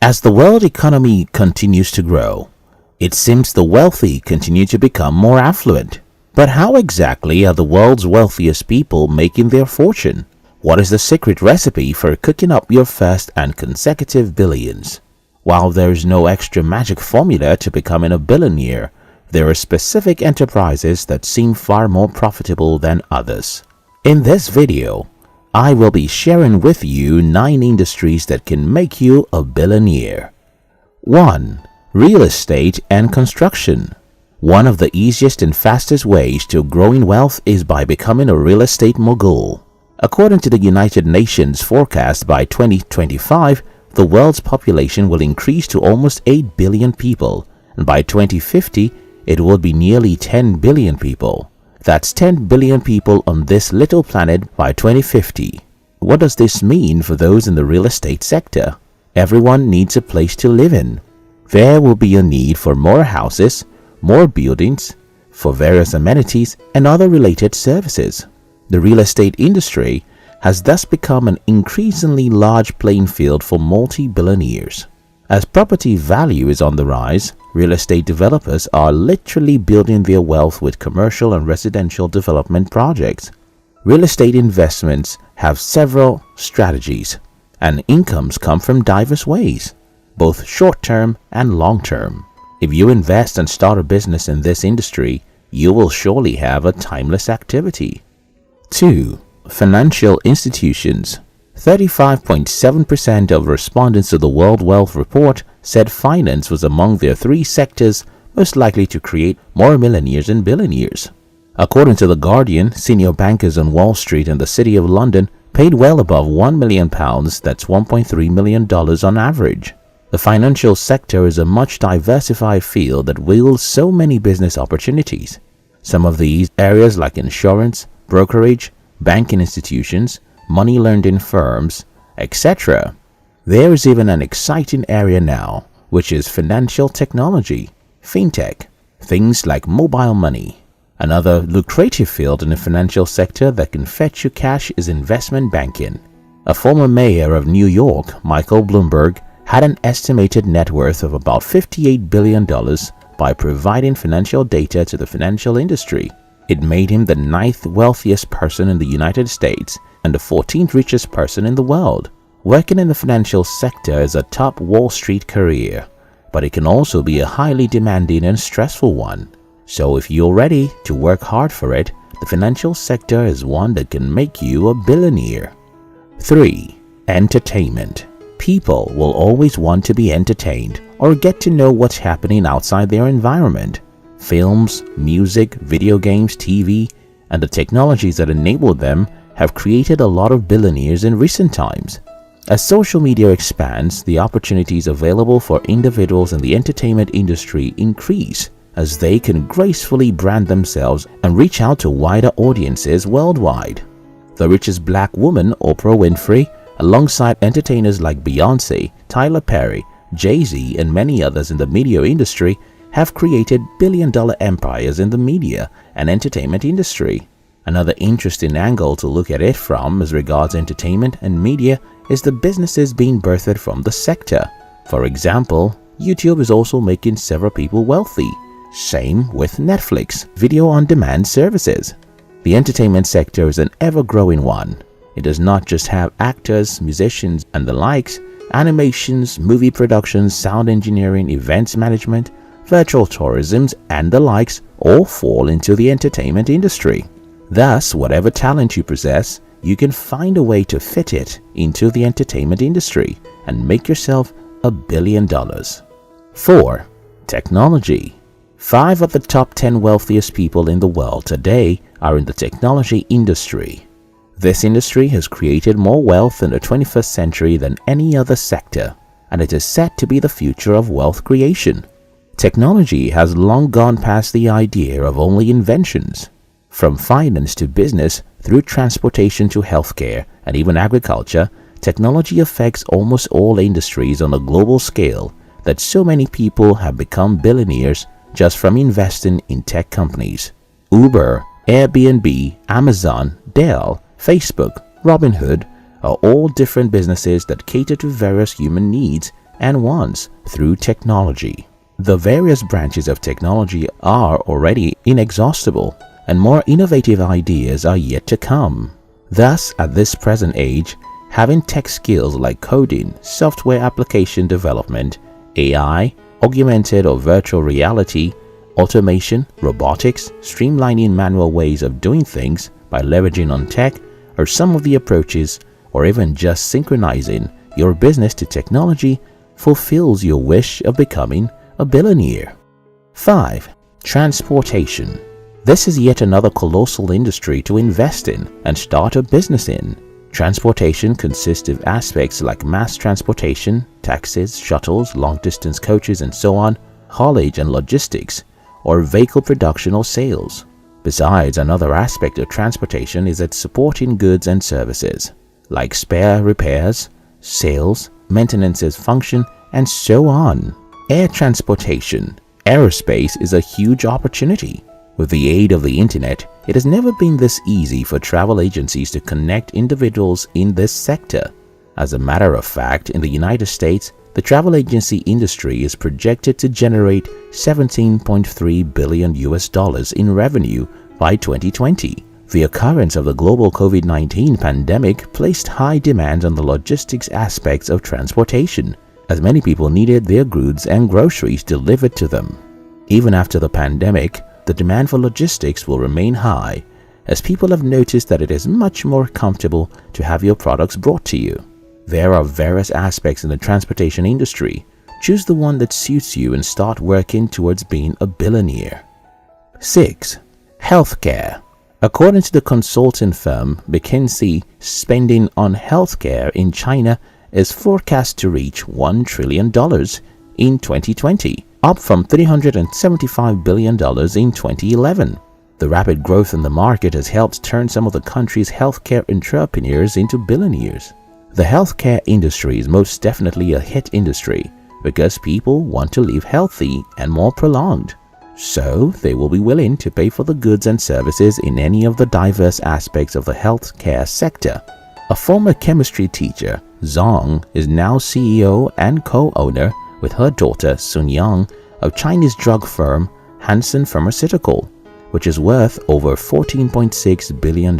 As the world economy continues to grow, it seems the wealthy continue to become more affluent. But how exactly are the world's wealthiest people making their fortune? What is the secret recipe for cooking up your first and consecutive billions? While there is no extra magic formula to becoming a billionaire, there are specific enterprises that seem far more profitable than others. In this video, I will be sharing with you 9 industries that can make you a billionaire. 1. Real estate and construction. One of the easiest and fastest ways to growing wealth is by becoming a real estate mogul. According to the United Nations forecast, by 2025, the world's population will increase to almost 8 billion people, and by 2050, it will be nearly 10 billion people. That's 10 billion people on this little planet by 2050. What does this mean for those in the real estate sector? Everyone needs a place to live in. There will be a need for more houses, more buildings, for various amenities and other related services. The real estate industry has thus become an increasingly large playing field for multi-billionaires. As property value is on the rise, real estate developers are literally building their wealth with commercial and residential development projects. Real estate investments have several strategies, and incomes come from diverse ways, both short-term and long-term. If you invest and start a business in this industry, you will surely have a timeless activity. 2. Financial institutions. 35.7% of respondents to the World Wealth Report said finance was among their 3 sectors most likely to create more millionaires and billionaires. According to The Guardian, senior bankers on Wall Street and the City of London paid well above £1 million, that's $1.3 million on average. The financial sector is a much diversified field that wields so many business opportunities. Some of these areas like insurance, brokerage, banking institutions, money lending firms, etc. There is even an exciting area now, which is financial technology, fintech, things like mobile money. Another lucrative field in the financial sector that can fetch you cash is investment banking. A former mayor of New York, Michael Bloomberg, had an estimated net worth of about $58 billion by providing financial data to the financial industry. It made him the 9th wealthiest person in the United States and the 14th richest person in the world. Working in the financial sector is a top Wall Street career, but it can also be a highly demanding and stressful one. So if you're ready to work hard for it, the financial sector is one that can make you a billionaire. 3. Entertainment. People will always want to be entertained or get to know what's happening outside their environment. Films, music, video games, TV, and the technologies that enable them have created a lot of billionaires in recent times. As social media expands, the opportunities available for individuals in the entertainment industry increase as they can gracefully brand themselves and reach out to wider audiences worldwide. The richest black woman, Oprah Winfrey, alongside entertainers like Beyonce, Tyler Perry, Jay-Z, and many others in the media industry, have created billion-dollar empires in the media and entertainment industry. Another interesting angle to look at it from as regards entertainment and media is the businesses being birthed from the sector. For example, YouTube is also making several people wealthy. Same with Netflix, video-on-demand services. The entertainment sector is an ever-growing one. It does not just have actors, musicians, and the likes. Animations, movie productions, sound engineering, events management, virtual tourism, and the likes all fall into the entertainment industry. Thus, whatever talent you possess, you can find a way to fit it into the entertainment industry and make yourself $1 billion. 4. Technology. 5 of the top 10 wealthiest people in the world today are in the technology industry. This industry has created more wealth in the 21st century than any other sector, and it is set to be the future of wealth creation. Technology has long gone past the idea of only inventions. From finance to business, through transportation to healthcare, and even agriculture, technology affects almost all industries on a global scale that so many people have become billionaires just from investing in tech companies. Uber, Airbnb, Amazon, Dell, Facebook, Robinhood are all different businesses that cater to various human needs and wants through technology. The various branches of technology are already inexhaustible, and more innovative ideas are yet to come. Thus, at this present age, having tech skills like coding, software application development, AI, augmented or virtual reality, automation, robotics, streamlining manual ways of doing things by leveraging on tech are some of the approaches, or even just synchronizing your business to technology fulfills your wish of becoming a billionaire. 5. Transportation. This is yet another colossal industry to invest in and start a business in. Transportation consists of aspects like mass transportation, taxis, shuttles, long-distance coaches, and so on, haulage and logistics, or vehicle production or sales. Besides, another aspect of transportation is its supporting goods and services, like spare repairs, sales, maintenance function, and so on. Air transportation. Aerospace is a huge opportunity. With the aid of the internet, it has never been this easy for travel agencies to connect individuals in this sector. As a matter of fact, in the United States, the travel agency industry is projected to generate $17.3 billion in revenue by 2020. The occurrence of the global COVID-19 pandemic placed high demand on the logistics aspects of transportation, as many people needed their goods and groceries delivered to them. Even after the pandemic, the demand for logistics will remain high, as people have noticed that it is much more comfortable to have your products brought to you. There are various aspects in the transportation industry. Choose the one that suits you and start working towards being a billionaire. 6. Healthcare. According to the consulting firm McKinsey, spending on healthcare in China is forecast to reach $1 trillion in 2020, up from $375 billion in 2011. The rapid growth in the market has helped turn some of the country's healthcare entrepreneurs into billionaires. The healthcare industry is most definitely a hit industry because people want to live healthy and more prolonged. So they will be willing to pay for the goods and services in any of the diverse aspects of the healthcare sector. A former chemistry teacher, Zhang, is now CEO and co-owner with her daughter Sun Yang of Chinese drug firm Hansen Pharmaceutical, which is worth over $14.6 billion.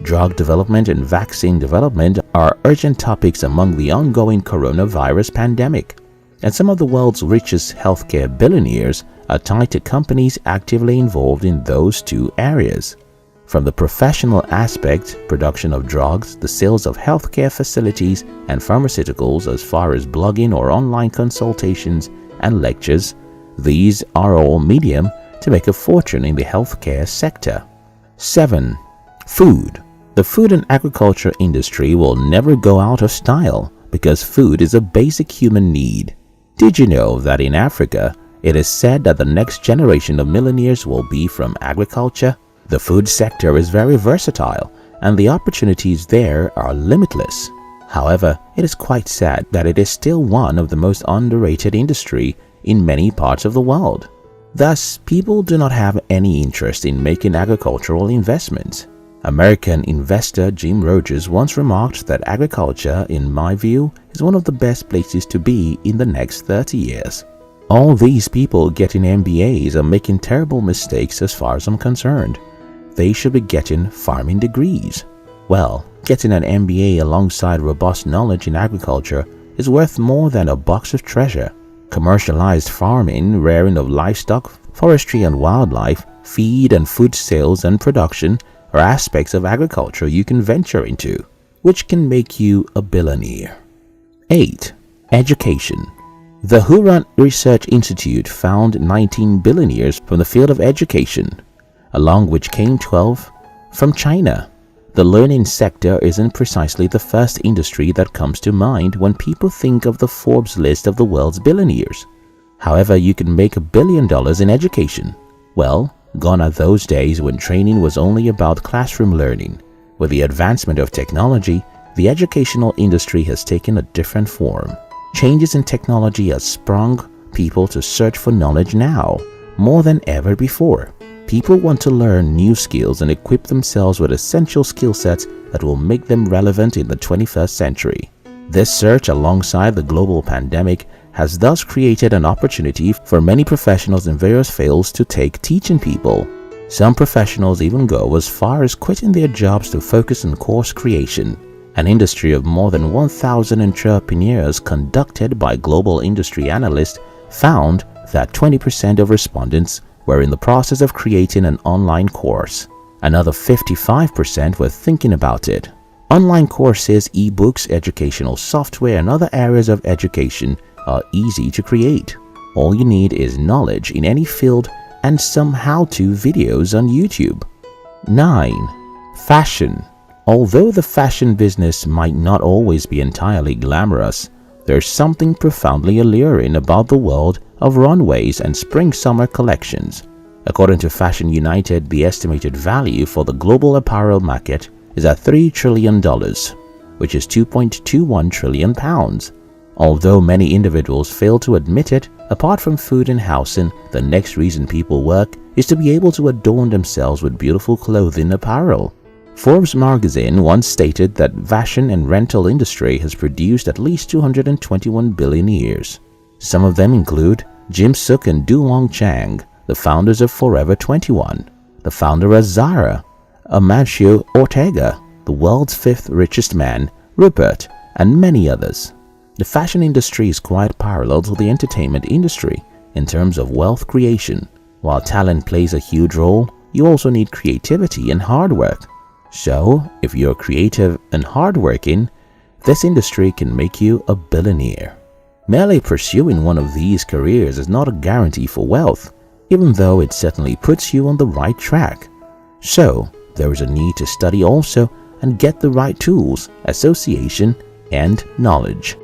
Drug development and vaccine development are urgent topics among the ongoing coronavirus pandemic, and some of the world's richest healthcare billionaires are tied to companies actively involved in those two areas. From the professional aspect, production of drugs, the sales of healthcare facilities and pharmaceuticals, as far as blogging or online consultations and lectures, these are all medium to make a fortune in the healthcare sector. 7. Food. The food and agriculture industry will never go out of style because food is a basic human need. Did you know that in Africa, it is said that the next generation of millionaires will be from agriculture? The food sector is very versatile and the opportunities there are limitless. However, it is quite sad that it is still one of the most underrated industry in many parts of the world. Thus, people do not have any interest in making agricultural investments. American investor Jim Rogers once remarked that agriculture, in my view, is one of the best places to be in the next 30 years. All these people getting MBAs are making terrible mistakes as far as I'm concerned. They should be getting farming degrees. Well, getting an MBA alongside robust knowledge in agriculture is worth more than a box of treasure. Commercialized farming, rearing of livestock, forestry and wildlife, feed and food sales and production are aspects of agriculture you can venture into, which can make you a billionaire. 8. Education. The Huron Research Institute found 19 billionaires from the field of education, along which came 12 from China. The learning sector isn't precisely the first industry that comes to mind when people think of the Forbes list of the world's billionaires. However, you can make $1 billion in education. Well, gone are those days when training was only about classroom learning. With the advancement of technology, the educational industry has taken a different form. Changes in technology have sprung people to search for knowledge now, more than ever before. People want to learn new skills and equip themselves with essential skill sets that will make them relevant in the 21st century. This surge alongside the global pandemic has thus created an opportunity for many professionals in various fields to take teaching people. Some professionals even go as far as quitting their jobs to focus on course creation. An industry of more than 1,000 entrepreneurs conducted by global industry analysts found that 20% of respondents were in the process of creating an online course. Another 55% were thinking about it. Online courses, ebooks, educational software, and other areas of education are easy to create. All you need is knowledge in any field and some how-to videos on YouTube. 9. Fashion. Although the fashion business might not always be entirely glamorous, there's something profoundly alluring about the world of runways and spring-summer collections. According to Fashion United, the estimated value for the global apparel market is at $3 trillion, which is 2.21 trillion pounds. Although many individuals fail to admit it, apart from food and housing, the next reason people work is to be able to adorn themselves with beautiful clothing apparel. Forbes magazine once stated that fashion and rental industry has produced at least 221 billionaires. Some of them include Jim Suk and Duong Chang, the founders of Forever 21, the founder of Zara, Amancio Ortega, the world's fifth richest man, Rupert, and many others. The fashion industry is quite parallel to the entertainment industry in terms of wealth creation. While talent plays a huge role, you also need creativity and hard work. So, if you're creative and hardworking, this industry can make you a billionaire. Merely pursuing one of these careers is not a guarantee for wealth, even though it certainly puts you on the right track. So, there is a need to study also and get the right tools, association, and knowledge.